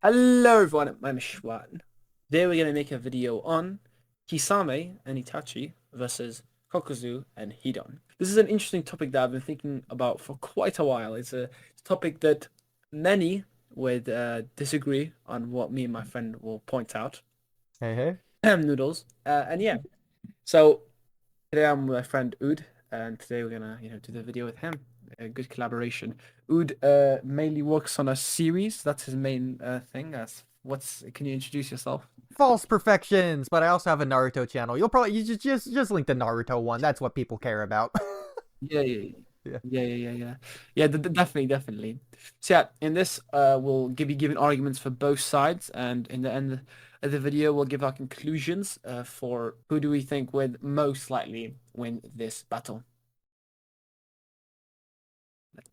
Hello everyone, I'm Shwan. Today we're going to make a video on Kisame and Itachi versus Kakuzu and Hidan. This is an interesting topic that I've been thinking about for quite a while. It's a topic that many would disagree on what me and my friend will point out. Hey, hey. Noodles. And yeah, so today I'm with my friend Oud, and today we're gonna, do the video with him. A good collaboration. Oud mainly works on a series. That's his main thing. Can you introduce yourself? False perfections, but I also have a Naruto channel. You just link the Naruto one. That's what people care about. Yeah, yeah, yeah. Yeah. Yeah, definitely, definitely. So yeah, in this, we'll be giving arguments for both sides, and in the end of the video, we'll give our conclusions for who do we think would most likely win this battle.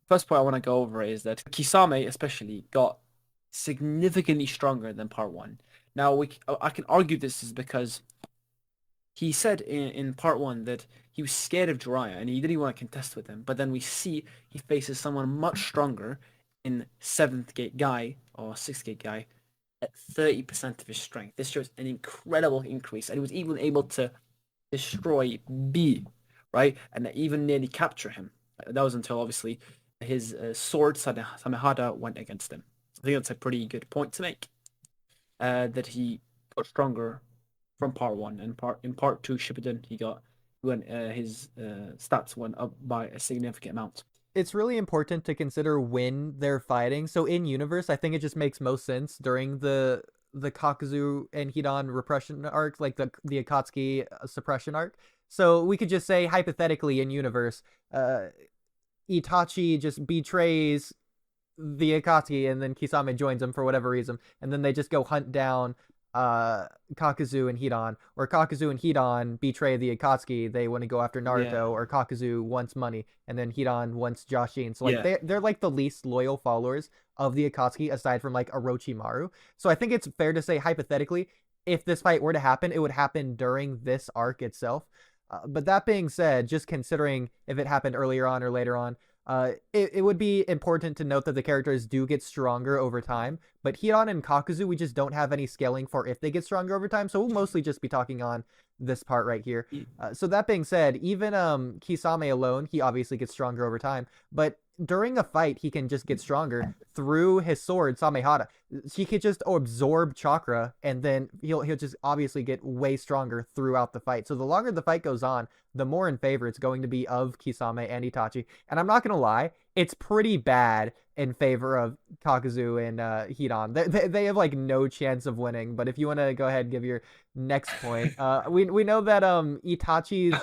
First point I want to go over is that Kisame especially got significantly stronger than part one. Now I can argue this is because he said in part one that he was scared of Jiraiya and he didn't want to contest with him. But then we see he faces someone much stronger in seventh gate guy or sixth gate guy at 30% of his strength. This shows an incredible increase, and he was even able to destroy B, right, and even nearly capture him. That was until obviously his sword Samehada went against him. I think that's a pretty good point to make. That he got stronger from part one, and part two Shippuden his stats went up by a significant amount. It's really important to consider when they're fighting. So in universe, I think it just makes most sense during the Kakazu and Hidan repression arc, like the Akatsuki suppression arc. So we could just say hypothetically in universe, Itachi just betrays the Akatsuki, and then Kisame joins them for whatever reason, and then they just go hunt down Kakazu and Hidan, or Kakazu and Hidan betray the Akatsuki. They want to go after Yeah, Naruto, or Kakazu wants money, and then Hidan wants Jashin. So like yeah. they're like the least loyal followers of the Akatsuki aside from like Orochimaru. So I think it's fair to say hypothetically, if this fight were to happen, it would happen during this arc itself. But that being said, just considering if it happened earlier on or later on, it would be important to note that the characters do get stronger over time, but Hidan and Kakuzu, we just don't have any scaling for if they get stronger over time, so we'll mostly just be talking on this part right here. So that being said, even Kisame alone, he obviously gets stronger over time, but during a fight, he can just get stronger through his sword, Samehada. He could just absorb chakra, and then he'll just obviously get way stronger throughout the fight. So the longer the fight goes on, the more in favor it's going to be of Kisame and Itachi. And I'm not gonna lie, it's pretty bad in favor of Kakazu and Hidan. They have like no chance of winning. But if you want to go ahead and give your next point, we know that Itachi's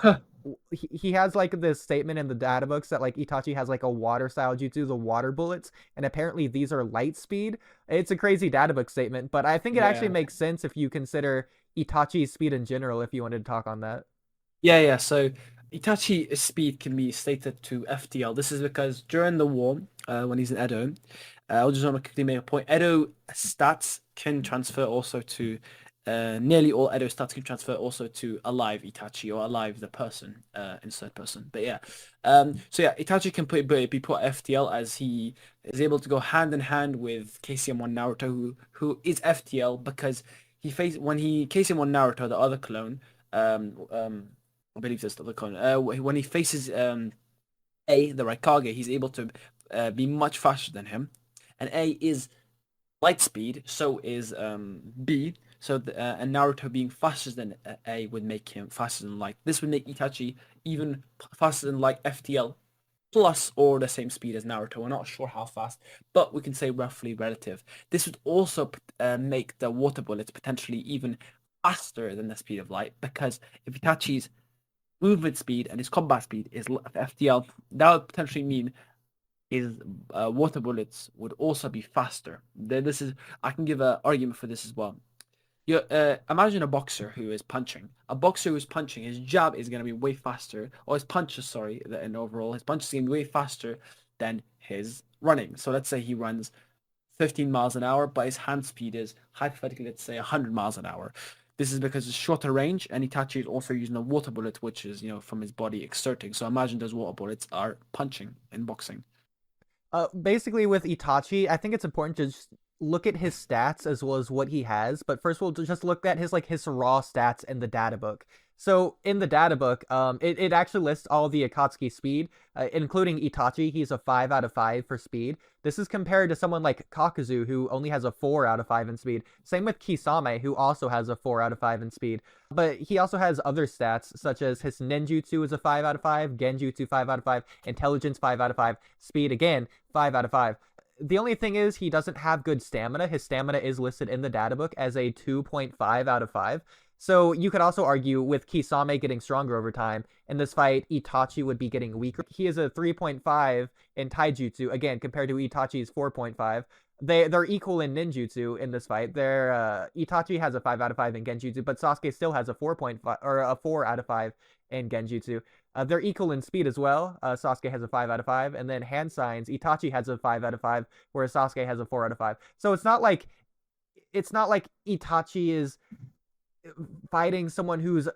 he has like this statement in the data books that like Itachi has like a water style jutsu, the water bullets, and apparently these are light speed. It's a crazy data book statement, but I think it actually Yeah. makes sense if you consider Itachi's speed in general. If you wanted to talk on that. Yeah. So Itachi's speed can be stated to FTL. This is because during the war, when he's in Edo, I'll just want to quickly make a point. Edo stats can transfer also to nearly all Edo stats can transfer also to alive Itachi or alive the person, insert person. But yeah, so yeah, Itachi can be put FTL as he is able to go hand in hand with KCM1 Naruto, who is FTL because when he KCM1 Naruto, the other clone, I believe that's the other clone. When he faces A, the Raikage, he's able to be much faster than him, and A is light speed, so is B. So and Naruto being faster than A would make him faster than light. This would make Itachi even faster than light FTL plus or the same speed as Naruto. We're not sure how fast, but we can say roughly relative. This would also make the water bullets potentially even faster than the speed of light, because if Itachi's movement speed and his combat speed is FTL, that would potentially mean his water bullets would also be faster. This is I can give an argument for this as well. You imagine a boxer who is punching. A boxer who is punching, his jab is going to be way faster, or his punches, sorry, in overall, his punches is going to be way faster than his running. So let's say he runs 15 miles an hour, but his hand speed is hypothetically, let's say 100 miles an hour. This is because it's shorter range, and Itachi is also using a water bullet, which is, from his body exerting. So imagine those water bullets are punching in boxing. Basically with Itachi, I think it's important to just look at his stats as well as what he has, but first we'll just look at his raw stats in the data book. So in the data book, it actually lists all the Akatsuki speed, including Itachi. He's a 5 out of 5 for speed. This is compared to someone like Kakazu, who only has a 4 out of 5 in speed. Same with Kisame, who also has a 4 out of 5 in speed. But he also has other stats, such as his ninjutsu is a 5 out of 5, genjutsu 5 out of 5, intelligence 5 out of 5, speed again 5 out of 5. The only thing is he doesn't have good stamina. His stamina is listed in the data book as a 2.5 out of 5. So you could also argue with Kisame getting stronger over time, in this fight, Itachi would be getting weaker. He is a 3.5 in taijutsu, again, compared to Itachi's 4.5. They're equal in ninjutsu in this fight. Itachi has a 5 out of 5 in genjutsu, but Sasuke still has a 4.5 or a 4 out of 5 in genjutsu. They're equal in speed as well. Sasuke has a 5 out of 5, and then hand signs, Itachi has a 5 out of 5, whereas Sasuke has a 4 out of 5. So it's not like Itachi is fighting someone who's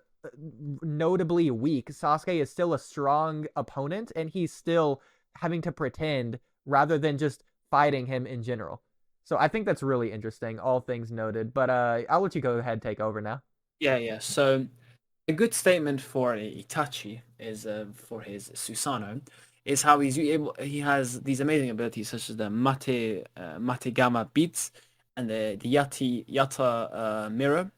notably weak. Sasuke is still a strong opponent, and he's still having to pretend rather than just fighting him in general. So I think that's really interesting, all things noted. But I'll let you go ahead and take over now. Yeah, yeah. So a good statement for Itachi is for his Susanoo is how he has these amazing abilities such as the Mate Gamma beats and the Yata mirror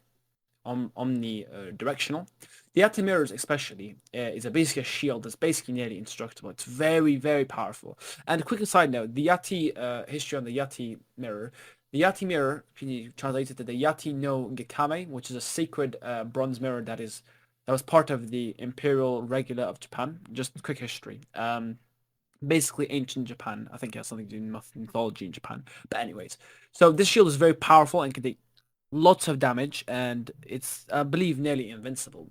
omni directional. The Yati mirrors especially is basically a shield that's basically nearly indestructible. It's very, very powerful. And a quick side note, the Yati history on the Yati mirror. The Yati mirror can you translate it to the Yati no Gekame, which is a sacred bronze mirror that was part of the Imperial Regular of Japan. Just quick history. Basically ancient Japan. I think it has something to do with mythology in Japan. But anyways, so this shield is very powerful and can take lots of damage, and it's I believe nearly invincible.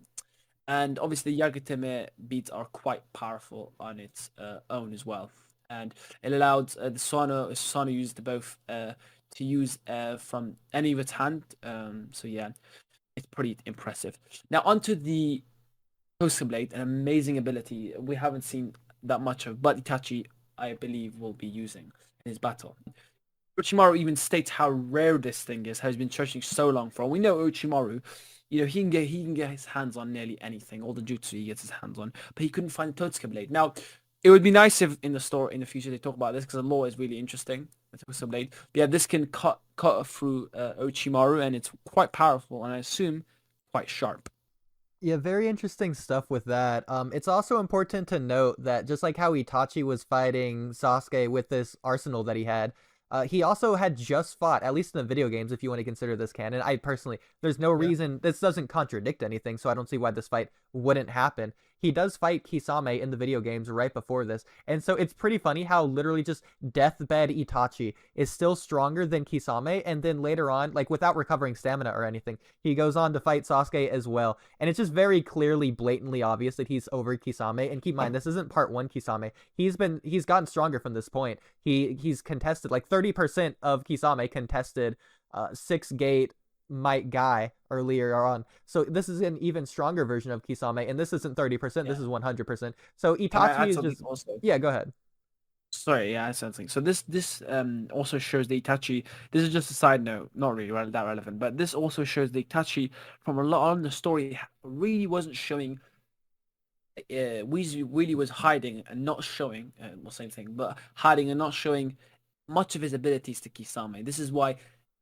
And obviously, Yagutame beats are quite powerful on its own as well. And it allowed the Susanoo used both to use from any of its hand. So yeah, it's pretty impressive. Now onto the Tosa Blade, an amazing ability we haven't seen that much of, but Itachi, I believe, will be using in his battle. Orochimaru even states how rare this thing is, how he's been searching so long for. We know Orochimaru, he can get his hands on nearly anything, all the jutsu he gets his hands on, but he couldn't find the Totsuka blade. Now, it would be nice if in the store in the future they talk about this because the lore is really interesting. The Totsuka blade, but yeah, this can cut through Orochimaru, and it's quite powerful, and I assume quite sharp. Yeah, very interesting stuff with that. It's also important to note that just like how Itachi was fighting Sasuke with this arsenal that he also had just fought, at least in the video games, if you want to consider this canon. I personally, there's no Yeah. reason, this doesn't contradict anything, so I don't see why this fight wouldn't happen. He does fight Kisame in the video games right before this. And so it's pretty funny how literally just deathbed Itachi is still stronger than Kisame. And then later on, like without recovering stamina or anything, he goes on to fight Sasuke as well. And it's just very clearly, blatantly obvious that he's over Kisame. And keep in mind, this isn't part one Kisame. He's gotten stronger from this point. He's contested like 30% of Kisame contested 6 gate might guy earlier on. So this is an even stronger version of Kisame, and this isn't 30%, this Yeah. is 100%. So Can I Itachi add is something just, also? yeah, go ahead. Sorry, yeah, that's something. So this also shows the Itachi. This is just a side note, not really that relevant, but this also shows the Itachi from a lot on the story really wasn't showing. Weezy really was hiding and not showing, well, same thing, but hiding and not showing much of his abilities to Kisame. This is why,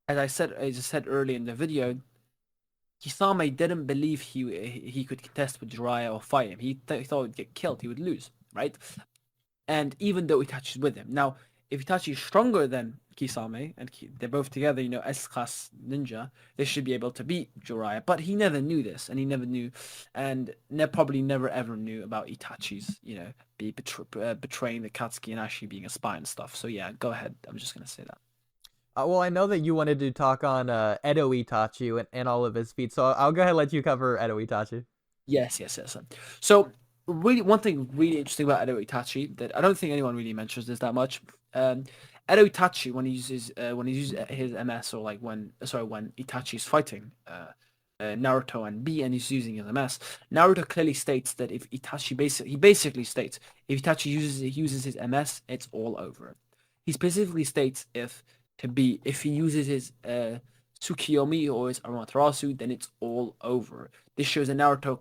as I said earlier in the video, Kisame didn't believe he could contest with Jiraiya or fight him. He thought he'd get killed, he would lose, right? And even though Itachi's with him. Now, if Itachi is stronger than Kisame, and they're both together, S-class ninja, they should be able to beat Jiraiya. But he never knew this, and he never knew, and probably never ever knew about Itachi's, betraying the Katsuki and actually being a spy and stuff. So yeah, go ahead. I'm just gonna say that. Well, I know that you wanted to talk on Edo Itachi and all of his feats, so I'll go ahead and let you cover Edo Itachi. Yes, yes, yes. So really, one thing really interesting about Edo Itachi that I don't think anyone really mentions this that much. Edo Itachi when he uses his MS, or like when Itachi's fighting Naruto and B and he's using his MS, Naruto clearly states that if Itachi basically states if Itachi uses his MS, it's all over. He specifically states if to be if he uses his Tsukiyomi or his Amaterasu, then it's all over. This shows that Naruto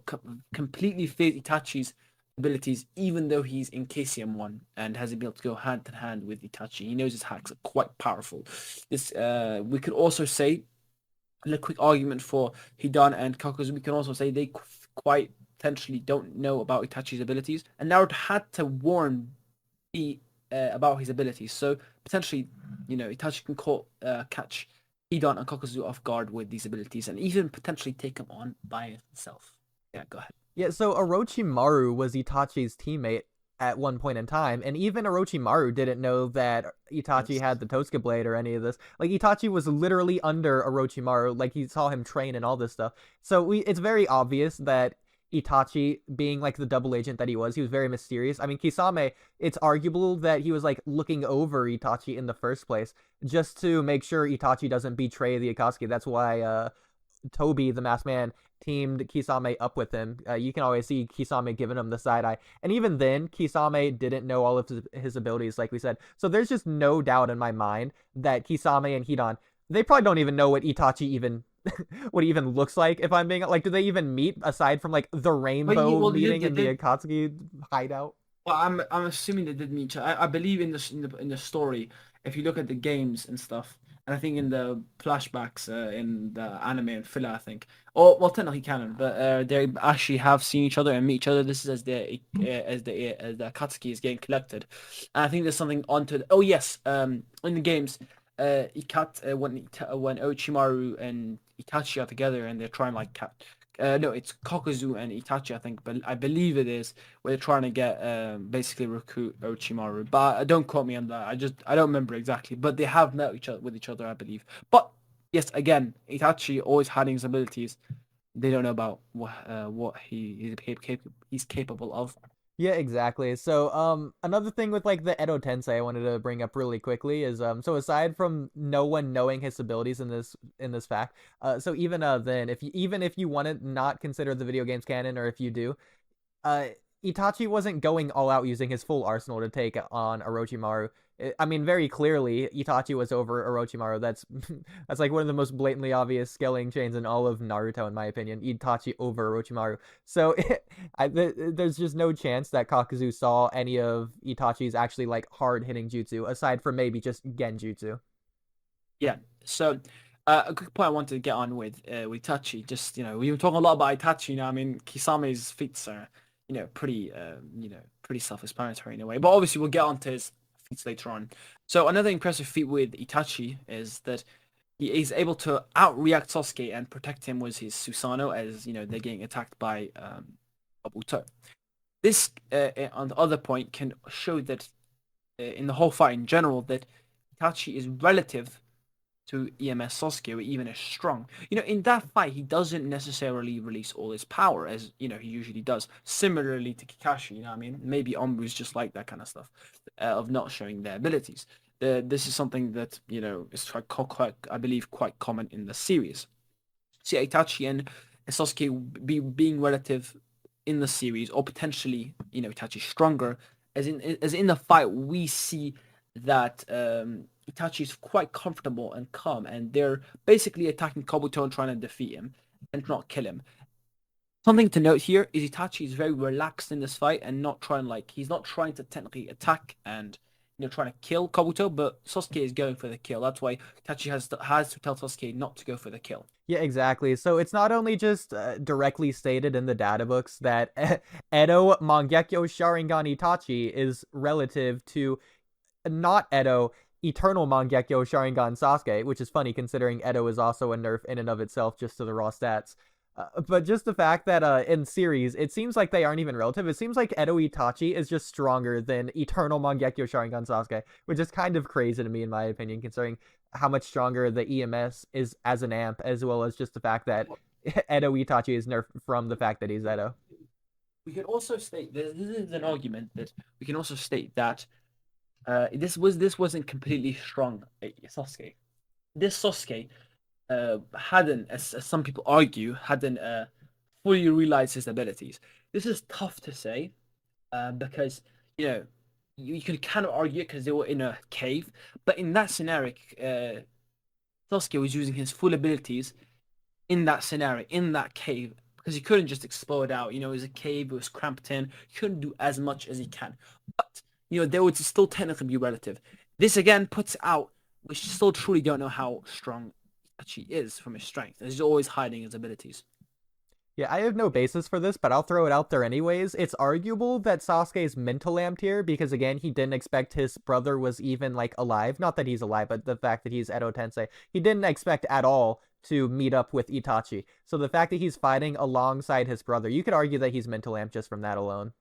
completely fails Itachi's abilities, even though he's in KCM1 and hasn't been able to go hand in hand with Itachi. He knows his hacks are quite powerful. This we could also say a quick argument for Hidan and Kakuzu. We can also say they quite potentially don't know about Itachi's abilities, and Naruto had to warn B about his abilities. So potentially, Itachi can catch Hidan and Kakuzu off guard with these abilities, and even potentially take him on by himself. Yeah, go ahead. Yeah, so Orochimaru was Itachi's teammate at one point in time, and even Orochimaru didn't know that Itachi Yes. had the Tosuke blade or any of this. Like Itachi was literally under Orochimaru, like he saw him train and all this stuff. So it's very obvious that Itachi, being like the double agent that he was very mysterious. I mean, Kisame, it's arguable that he was like looking over Itachi in the first place just to make sure Itachi doesn't betray the Akatsuki. That's why Toby, the masked man, teamed Kisame up with him. You can always see Kisame giving him the side eye. And even then, Kisame didn't know all of his abilities, like we said. So there's just no doubt in my mind that Kisame and Hidan, they probably don't even know what Itachi even what he even looks like. If I'm being like, do they even meet aside from like the But rainbow well, meeting they in the did. Akatsuki hideout? Well, I'm assuming they did meet each other. I believe in the story. If you look at the games and stuff, and I think in the flashbacks in the anime and filler, I think, or well, technically canon, but they actually have seen each other and meet each other. This is as the Akatsuki is getting collected, and I think there's something onto it. Oh yes, in the games, when Orochimaru and Itachi are together and they're trying like no, it's Kakuzu and Itachi, I think, but I believe it is where they're trying to get basically recruit Orochimaru. But don't quote me on that. I don't remember exactly. But they have met each other with each other, I believe. But yes, again, Itachi always hiding his abilities. They don't know about what he's capable of. Yeah, exactly. So, another thing with like the Edo Tensei I wanted to bring up really quickly is so aside from no one knowing his abilities in this fact, so even then, if you want to not consider the video games canon, or if you do, uh, Itachi wasn't going all out using his full arsenal to take on Orochimaru. I mean, very clearly, Itachi was over Orochimaru. That's that's like one of the most blatantly obvious scaling chains in all of Naruto, in my opinion. Itachi over Orochimaru. So there's just no chance that Kakuzu saw any of Itachi's actually like hard hitting jutsu, aside from maybe just Genjutsu. Yeah. So a quick point I wanted to get on with Itachi. Just we were talking a lot about Itachi. I mean, Kisame's feats are pretty self-explanatory in a way. But obviously, we'll get onto his feats later on. So another impressive feat with Itachi is that he is able to outreact Sasuke and protect him with his Susanoo as they're getting attacked by Kabuto. This, on the other point, can show that in the whole fight in general that Itachi is relative to EMS Sasuke or even as strong. In that fight, he doesn't necessarily release all his power as he usually does. Similarly to Kakashi, I mean, maybe Ombu's just like that kind of stuff of not showing their abilities. This is something that is quite, I believe, quite common in the series. See, Itachi and Sasuke being relative in the series, or potentially Itachi stronger, as in the fight we see that Itachi is quite comfortable and calm, and they're basically attacking Kabuto and trying to defeat him and not kill him. Something to note here is Itachi is very relaxed in this fight and not trying he's not trying to technically attack and trying to kill Kabuto, but Sasuke is going for the kill. That's why Itachi has to tell Sasuke not to go for the kill. Yeah, exactly. So it's not only just directly stated in the data books that Edo Mangekyo Sharingan Itachi is relative to not Edo Eternal Mangekyo Sharingan Sasuke, which is funny considering Edo is also a nerf in and of itself just to the raw stats. But just the fact that in series, it seems like they aren't even relative. It seems like Edo Itachi is just stronger than Eternal Mangekyo Sharingan Sasuke, which is kind of crazy to me, in my opinion, considering how much stronger the EMS is as an amp, as well as just the fact that Edo Itachi is nerfed from the fact that he's Edo. We can also state this is an argument that we can also state that this wasn't completely strong Sasuke. This Sasuke hadn't, as some people argue, hadn't fully realized his abilities. This is tough to say because you know you can kind of argue it because they were in a cave, but in that scenario, Sasuke was using his full abilities in that scenario, in that cave, because he couldn't just explode out. It was a cave, it was cramped in. He couldn't do as much as he can. But, they would still technically be relative. This again puts out, we still truly don't know how strong Itachi is from his strength. He's always hiding his abilities. Yeah, I have no basis for this, but I'll throw it out there anyways. It's arguable that Sasuke's mental amped here because again, he didn't expect his brother was even like alive. Not that he's alive, but the fact that he's Edo Tensei. He didn't expect at all to meet up with Itachi. So the fact that he's fighting alongside his brother, you could argue that he's mental amped just from that alone.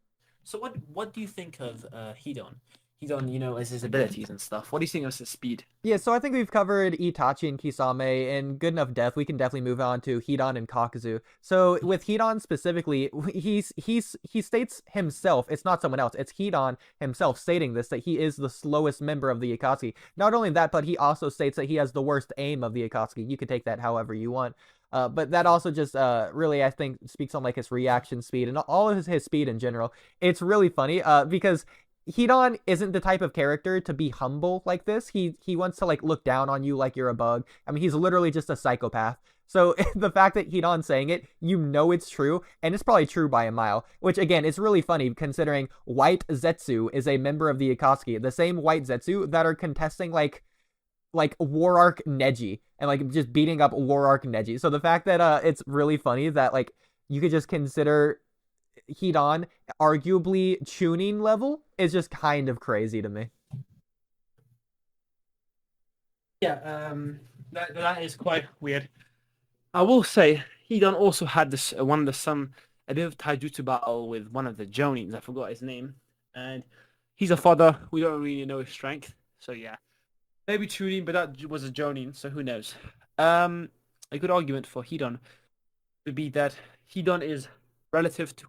So what do you think of Hidan? Hidan, as his abilities and stuff. What do you think of his speed? Yeah, so I think we've covered Itachi and Kisame in good enough depth. We can definitely move on to Hidan and Kakazu. So with Hidan specifically, he states himself, it's not someone else, it's Hidan himself stating this, that he is the slowest member of the Akatsuki. Not only that, but he also states that he has the worst aim of the Akatsuki. You could take that however you want. But that also just really, I think, speaks on like his reaction speed and all of his speed in general. It's really funny because Hidan isn't the type of character to be humble like this. He wants to like look down on you like you're a bug. I mean, he's literally just a psychopath. So the fact that Hidan's saying it, it's true, and it's probably true by a mile. Which again, is really funny considering White Zetsu is a member of the Akatsuki, the same White Zetsu that are contesting like War Arc Neji and like just beating up War Arc Neji. So the fact that it's really funny that like you could just consider Hidan arguably tuning level is just kind of crazy to me. Yeah, that is quite weird. I will say Hidan also had this one of the some a bit of taijutsu battle with one of the Jonins. I forgot his name, and he's a fodder. We don't really know his strength, so yeah, maybe Chunin, but that was a Jonin, so who knows? A good argument for Hidan would be that Hidan is relative to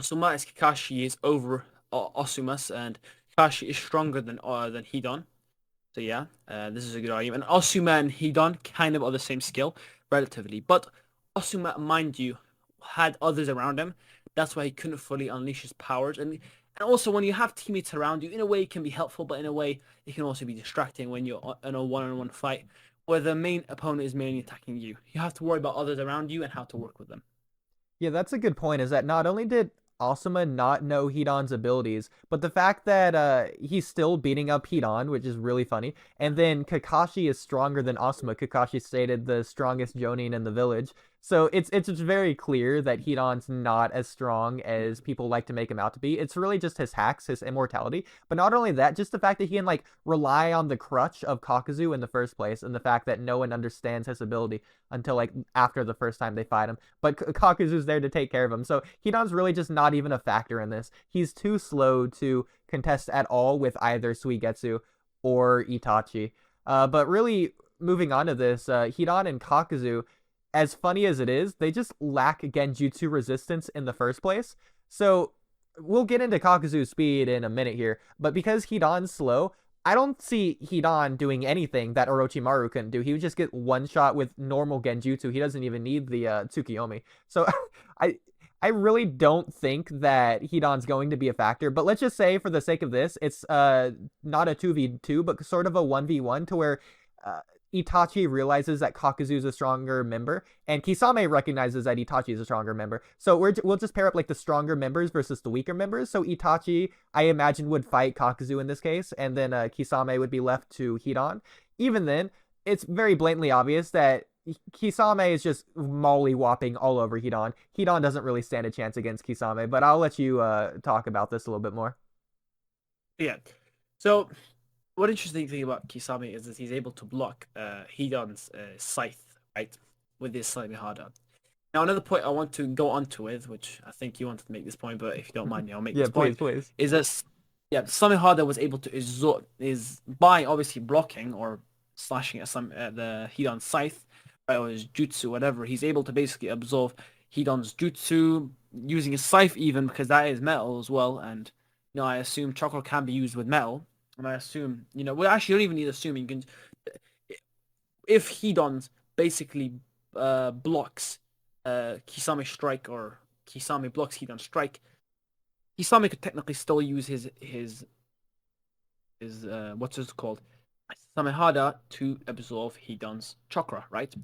Asuma, as Kakashi is over Asumas, and Kakashi is stronger than Hidan. So yeah, this is a good argument. And Asuma and Hidan kind of are the same skill, relatively. But Asuma, mind you, had others around him. That's why he couldn't fully unleash his powers. And also, when you have teammates around you, in a way it can be helpful, but in a way it can also be distracting when you're in a one-on-one fight where the main opponent is mainly attacking you. You have to worry about others around you and how to work with them. Yeah, that's a good point. Is that not only did Asuma not know Hidan's abilities, but the fact that he's still beating up Hidan, which is really funny, and then Kakashi is stronger than Asuma. Kakashi stated the strongest Jonin in the village. So it's very clear that Hidan's not as strong as people like to make him out to be. It's really just his hacks, his immortality. But not only that, just the fact that he can like rely on the crutch of Kakuzu in the first place, and the fact that no one understands his ability until like after the first time they fight him. But Kakuzu's there to take care of him. So Hidan's really just not even a factor in this. He's too slow to contest at all with either Suigetsu or Itachi. But really, moving on to this, Hidan and Kakuzu, as funny as it is, they just lack genjutsu resistance in the first place. So we'll get into Kakuzu's speed in a minute here, but because Hidan's slow, I don't see Hidan doing anything that Orochimaru couldn't do. He would just get one shot with normal genjutsu. He doesn't even need the Tsukiyomi. So I I really don't think that Hidan's going to be a factor. But let's just say, for the sake of this, it's not a 2v2, but sort of a 1v1 to where uh, Itachi realizes that Kakuzu is a stronger member, and Kisame recognizes that Itachi is a stronger member. So we'll just pair up like the stronger members versus the weaker members. So Itachi, I imagine, would fight Kakuzu in this case, and then Kisame would be left to Hidan. Even then, it's very blatantly obvious that Kisame is just molly-whopping all over Hidan. Hidan doesn't really stand a chance against Kisame, but I'll let you talk about this a little bit more. Yeah. So, one interesting thing about Kisame is that he's able to block Hidan's scythe, right, with his slightly harder. Now, another point I want to go on to with, which I think you wanted to make this point, but if you don't mind me, I'll make Yeah, this please, point, please. is that yeah, Sami Hada was able to exort is by obviously blocking or slashing at the Hidan scythe, right, or his jutsu, whatever. He's able to basically absorb Hidan's jutsu using his scythe, even because that is metal as well. And I assume chakra can be used with metal, and I assume well, actually, you don't even need to assume. You can, if Hidan basically blocks Kisame strike, or Kisame blocks Hidan strike, Kisame could technically still use his what's it called? Samehada to absorb Hidan's chakra, right?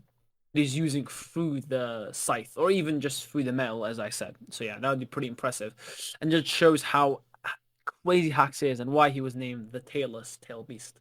He's using through the scythe or even just through the metal, as I said. So yeah, that would be pretty impressive, and just shows how crazy Hax is and why he was named the tailless tail beast.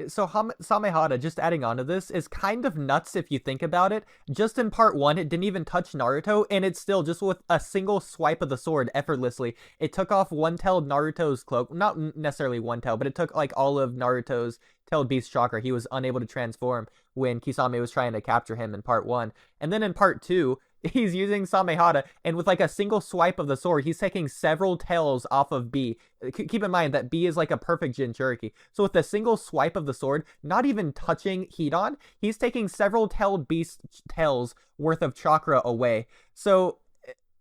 So Samehada, just adding on to this, is kind of nuts if you think about it. Just in part one, it didn't even touch Naruto, and it's still just with a single swipe of the sword effortlessly. It took off one-tailed Naruto's cloak. Not necessarily one-tail, but it took like all of Naruto's tailed beast chakra. He was unable to transform when Kisame was trying to capture him in part one. And then in part two, he's using Samehada, and with like a single swipe of the sword, he's taking several tails off of B. Keep in mind that B is like a perfect Jinchuriki. So with a single swipe of the sword, not even touching Hidan, he's taking several tailed beast tails worth of chakra away. So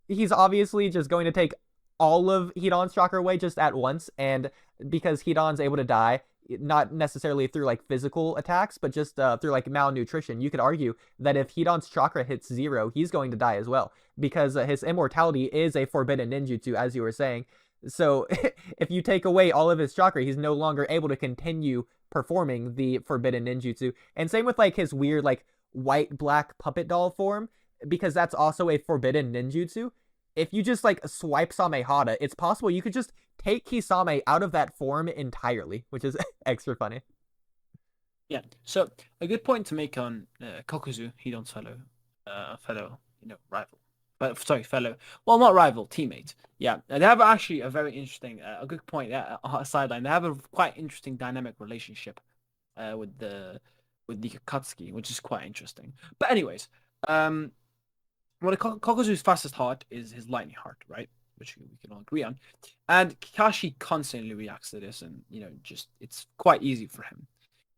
he's obviously just going to take all of Hidan's chakra away just at once, and because Hidan's able to die, not necessarily through like physical attacks, but just through like malnutrition. You could argue that if Hidan's chakra hits 0, he's going to die as well, because his immortality is a forbidden ninjutsu, as you were saying. So if you take away all of his chakra, he's no longer able to continue performing the forbidden ninjutsu. And same with like his weird like white black puppet doll form, because that's also a forbidden ninjutsu. If you just like swipe Samehada, it's possible you could just take Kisame out of that form entirely, which is extra funny. Yeah. So a good point to make on Kakuzu, Hidan's fellow, rival. But sorry, fellow. Well, not rival, teammate. Yeah, and they have actually a very interesting, a good point. Sideline. They have a quite interesting dynamic relationship with the Akatsuki, which is quite interesting. But anyways, well, Kakuzu's fastest heart is his lightning heart, right? Which we can all agree on. And Kakashi constantly reacts to this, and just it's quite easy for him.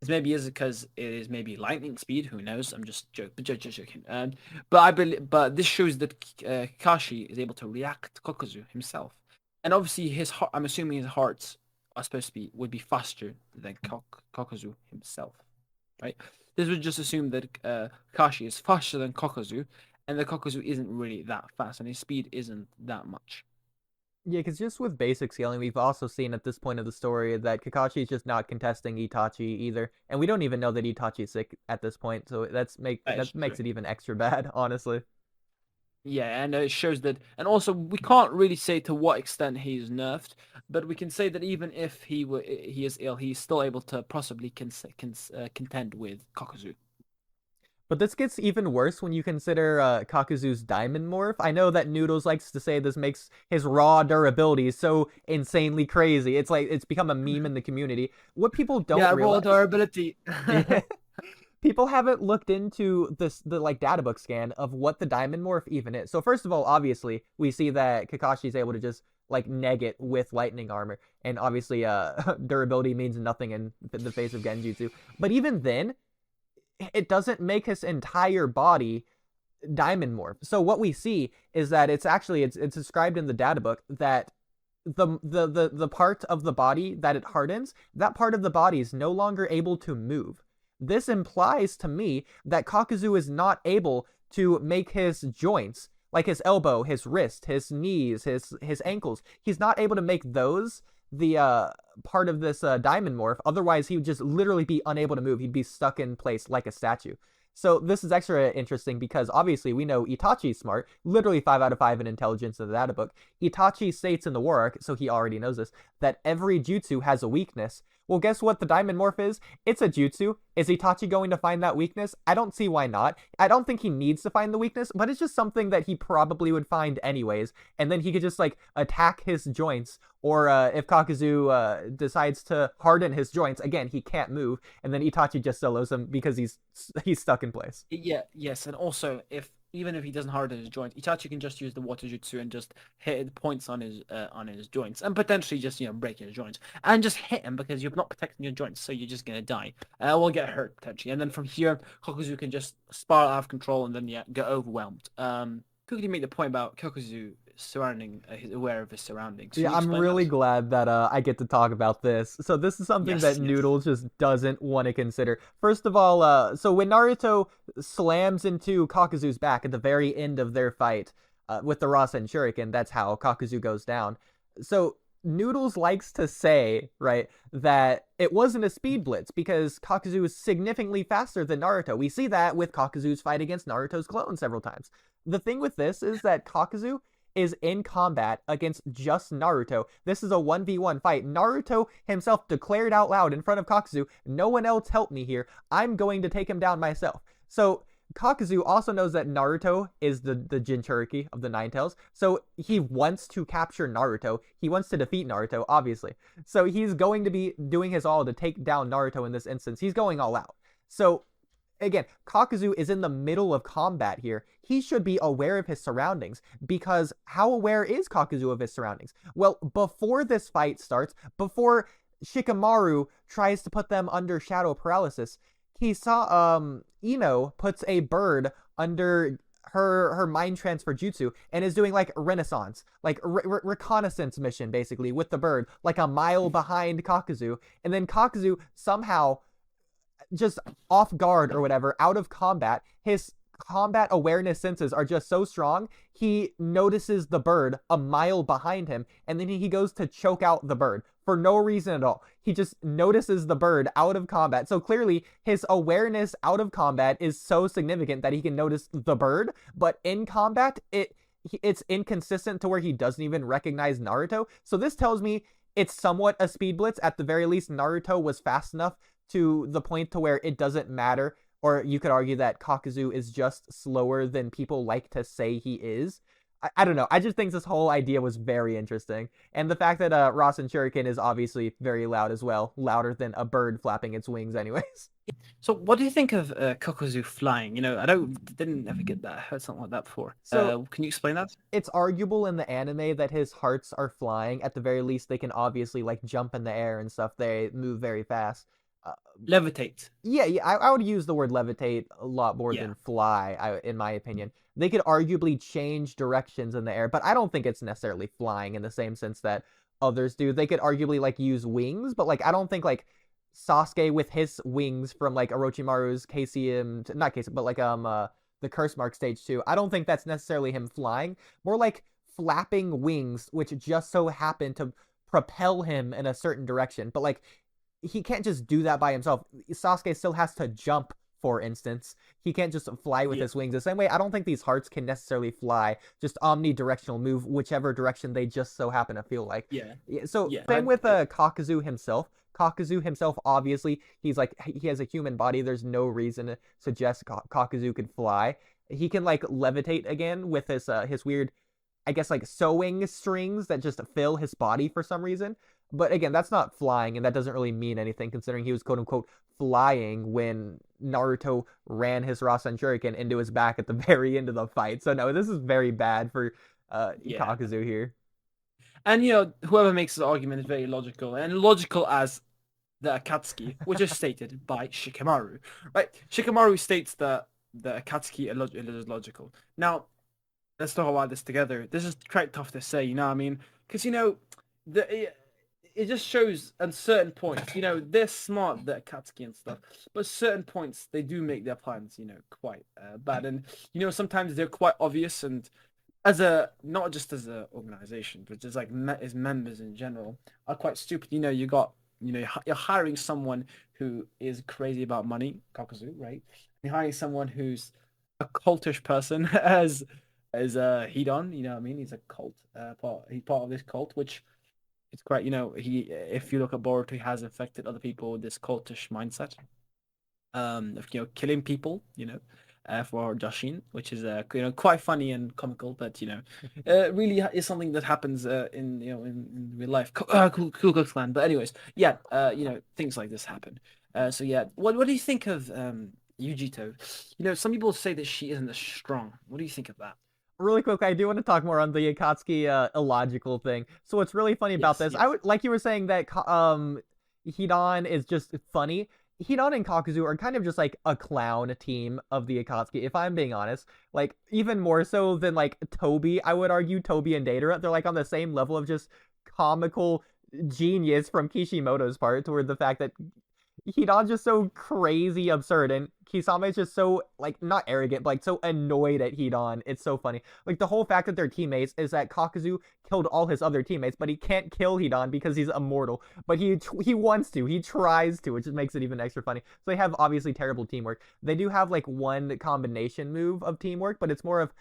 It's maybe is because it is maybe lightning speed. Who knows? I'm just joking. But I believe, but this shows that Kakashi is able to react to Kakazu himself, and obviously his heart. I'm assuming his hearts are supposed to be would be faster than Kakazu himself, right? This would just assume that Kakashi is faster than Kakazu, and the Kakazu isn't really that fast, and his speed isn't that much. Yeah, because just with basic scaling, we've also seen at this point of the story that Kakashi is just not contesting Itachi either, and we don't even know that Itachi is sick at this point, so That is that makes true. it even extra bad, honestly. Yeah, and it shows that, and also we can't really say to what extent he's nerfed, but we can say that even if he is ill, he's still able to possibly contend with Kakazu. But this gets even worse when you consider Kakuzu's diamond morph. I know that Noodles likes to say this makes his raw durability so insanely crazy. It's like it's become a meme in the community. What people don't Yeah, raw realize, durability. people haven't looked into the like data book scan of what the diamond morph even is. So first of all, obviously, we see that Kakashi's able to just like neg it with lightning armor, and obviously durability means nothing in the face of Genjutsu. But even then, it doesn't make his entire body diamond morph. So what we see is that it's described in the data book that the part of the body that it hardens, that part of the body is no longer able to move. This implies to me that Kakuzu is not able to make his joints, like his elbow, his wrist, his knees, his ankles. He's not able to make those the part of this diamond morph. Otherwise, he would just literally be unable to move. He'd be stuck in place like a statue. So this is extra interesting because obviously we know Itachi's smart, literally 5 out of 5 in intelligence in the data book. Itachi states in the war arc, so he already knows this, that every jutsu has a weakness. Well, guess what the diamond morph is? It's a jutsu. Is Itachi going to find that weakness? I don't see why not. I don't think he needs to find the weakness, but it's just something that he probably would find anyways, and then he could just like attack his joints, or if Kakuzu decides to harden his joints, again, he can't move, and then Itachi just solos him because he's stuck in place. Yeah, yes, and also if even if he doesn't harden his joint, Itachi can just use the water jutsu and just hit points on his joints and potentially just break his joints and just hit him because you're not protecting your joints, so you're just gonna die. Will get hurt potentially, and then from here, Kakuzu can just spiral out of control and then get overwhelmed. Quickly make the point about Kakuzu surrounding, he's aware of his surroundings. Can Yeah, you I'm explain really that? glad that I get to talk about this. So this is something that Yes, yes. Noodles just doesn't want to consider. First of all, so when Naruto slams into Kakuzu's back at the very end of their fight with the Rasen Shuriken, that's how Kakuzu goes down. So Noodles likes to say, right, that it wasn't a speed blitz because Kakuzu is significantly faster than Naruto. We see that with Kakuzu's fight against Naruto's clone several times. The thing with this is that Kakuzu is in combat against just Naruto. This is a 1v1 fight. Naruto himself declared out loud in front of Kakuzu, no one else help me here. I'm going to take him down myself. So Kakazu also knows that Naruto is the Jinchuriki of the Nine Tails, so he wants to capture Naruto. He wants to defeat Naruto, obviously. So he's going to be doing his all to take down Naruto in this instance. He's going all out. So again, Kakazu is in the middle of combat here. He should be aware of his surroundings because how aware is Kakazu of his surroundings? Well, before this fight starts, before Shikamaru tries to put them under shadow paralysis, he saw Ino puts a bird under her mind transfer jutsu and is doing like renaissance, like reconnaissance mission basically with the bird, like a mile behind Kakazu, and then Kakazu somehow just off guard or whatever, out of combat, his combat awareness senses are just so strong, he notices the bird a mile behind him, and then he goes to choke out the bird for no reason at all. He just notices the bird out of combat. So clearly, his awareness out of combat is so significant that he can notice the bird, but in combat, it's inconsistent to where he doesn't even recognize Naruto. So this tells me it's somewhat a speed blitz. At the very least, Naruto was fast enough to the point to where it doesn't matter, or you could argue that Kakazu is just slower than people like to say he is. I don't know. I just think this whole idea was very interesting. And the fact that Rasen Shuriken is obviously very loud as well, louder than a bird flapping its wings anyways. So what do you think of Kakazu flying? I didn't ever get that. I heard something like that before. So Can you explain that? it's arguable in the anime that his hearts are flying. At the very least, they can obviously like jump in the air and stuff. They move very fast. Uh, Levitate. yeah, I would use the word levitate a lot more Yeah. than fly, in my opinion. They could arguably change directions in the air, but I don't think it's necessarily flying in the same sense that others do. They could arguably like use wings, but like I don't think like Sasuke with his wings from like Orochimaru's KCM, not KCM, but like the Curse Mark stage 2. I don't think that's necessarily him flying. More like flapping wings, which just so happen to propel him in a certain direction. But like he can't just do that by himself. Sasuke still has to jump, for instance. He can't just fly with Yeah. his wings. The same way, I don't think these hearts can necessarily fly, just omnidirectional, move whichever direction they just so happen to feel like. Yeah. So Yeah. same with Kakazu himself. Kakazu himself, obviously, he's like he has a human body. There's no reason to suggest Kakazu could fly. He can like levitate again with his weird, I guess like sewing strings that just fill his body for some reason. But again, that's not flying, and that doesn't really mean anything considering he was quote unquote flying when Naruto ran his Rasen Shuriken into his back at the very end of the fight. So no, this is very bad for Yeah. Kakazu here. And whoever makes the argument is very logical, and logical as the Akatsuki, which is stated by Shikamaru. Right? Shikamaru states that the Akatsuki is logical. Now, let's talk about this together. This is quite tough to say, you know what I mean? Because it just shows at certain points, they're smart, the Akatsuki and stuff, but certain points they do make their plans, quite bad, and sometimes they're quite obvious, and as a not just as a organization, but just like as members in general are quite stupid. You're hiring someone who is crazy about money, Kakazu, right? You're hiring someone who's a cultish person as Hidan, you know what I mean? He's a cult he's part of this cult, which it's quite, he if you look at Boruto, he has infected other people with this cultish mindset of killing people, for Jashin, which is quite funny and comical, but really is something that happens in real life. Ku Klux Klan. But anyways, yeah, things like this happen. So yeah, what do you think of Yugito? Some people say that she isn't as strong. What do you think of that? Really quick, I do want to talk more on the Akatsuki illogical thing. So what's really funny about Yes, this, I yes. would like you were saying that Hidan is just funny. Hidan and Kakuzu are kind of just like a clown team of the Akatsuki, if I'm being honest. Like even more so than like Toby, I would argue Toby and Datara. They're like on the same level of just comical genius from Kishimoto's part, toward the fact that Hidan's just so crazy absurd, and Kisame is just so like not arrogant, but like so annoyed at Hidan. It's so funny. Like the whole fact that they're teammates is that Kakazu killed all his other teammates, but he can't kill Hidan because he's immortal. But he wants to, he tries to, which just makes it even extra funny. So they have obviously terrible teamwork. They do have like one combination move of teamwork, but it's more of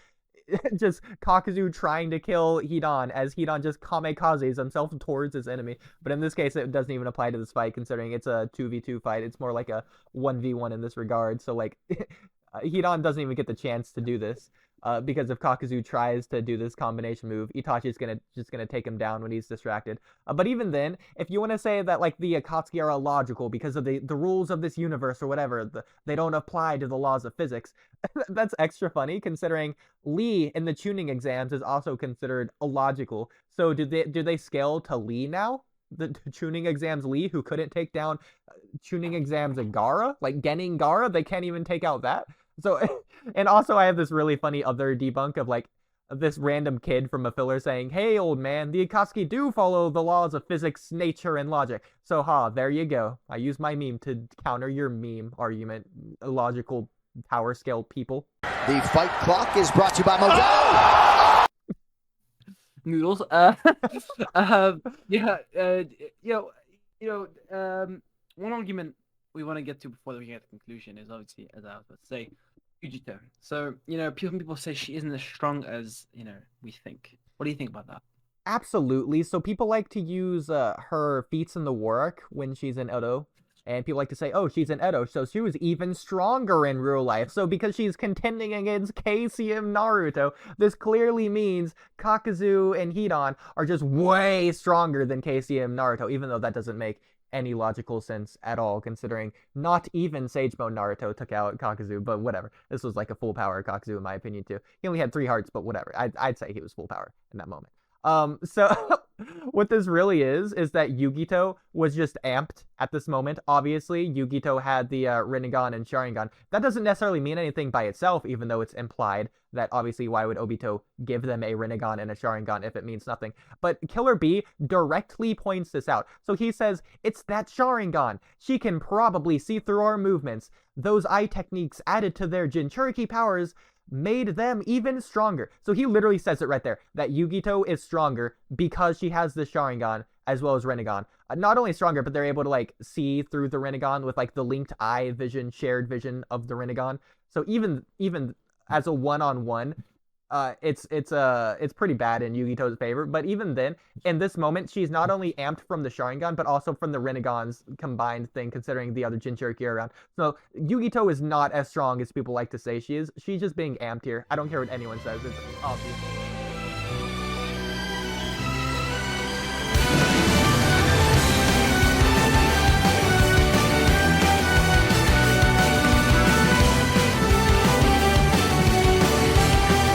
just Kakazu trying to kill Hidan as Hidan just kamikazes himself towards his enemy. But in this case, it doesn't even apply to this fight, considering it's a 2v2 fight. It's more like a 1v1 in this regard. So, like, Hidan doesn't even get the chance to do this. Because if Kakazu tries to do this combination move, Itachi's just gonna take him down when he's distracted. But even then, if you want to say that like the Akatsuki are illogical because of the rules of this universe or whatever, they don't apply to the laws of physics, that's extra funny considering Lee in the tuning exams is also considered illogical. So do they scale to Lee now? The tuning exams Lee, who couldn't take down tuning exams Gaara, like Genin Gaara, they can't even take out that. So, and also I have this really funny other debunk of like this random kid from a filler saying, "Hey, old man, the Akatsuki do follow the laws of physics, nature, and logic." So, there you go. I use my meme to counter your meme argument, illogical power scale people. The fight clock is brought to you by Modelo. Noodles. Yeah. One argument we want to get to before we get to the conclusion is obviously, as I was about to say, Yugito. So, people say she isn't as strong as, we think. What do you think about that? Absolutely. So people like to use her feats in the war arc when she's in Edo. And people like to say, oh, she's in Edo, so she was even stronger in real life. So because she's contending against KCM Naruto, this clearly means Kakazu and Hidan are just way stronger than KCM Naruto, even though that doesn't make any logical sense at all, considering not even Sage Mode Naruto took out Kakazu, but whatever. This was like a full power Kakazu in my opinion too. He only had 3 hearts, but whatever. I'd say he was full power in that moment. So what this really is that Yugito was just amped at this moment. Obviously, Yugito had the Rinnegan and Sharingan. That doesn't necessarily mean anything by itself, even though it's implied that obviously why would Obito give them a Rinnegan and a Sharingan if it means nothing? But Killer B directly points this out. So he says, it's that Sharingan. She can probably see through our movements. Those eye techniques added to their Jinchuriki powers made them even stronger. So he literally says it right there, that Yugito is stronger because she has the Sharingan as well as Rinnegan. Not only stronger, but they're able to like see through the Rinnegan with like the linked eye vision, shared vision of the Rinnegan. So even as a one-on-one, it's pretty bad in Yugito's favor. But even then, in this moment, she's not only amped from the Sharingan, but also from the Rinnegan's combined thing, considering the other Jinchuriki are around. So Yugito is not as strong as people like to say she is. She's just being amped here. I don't care what anyone says. It's obvious.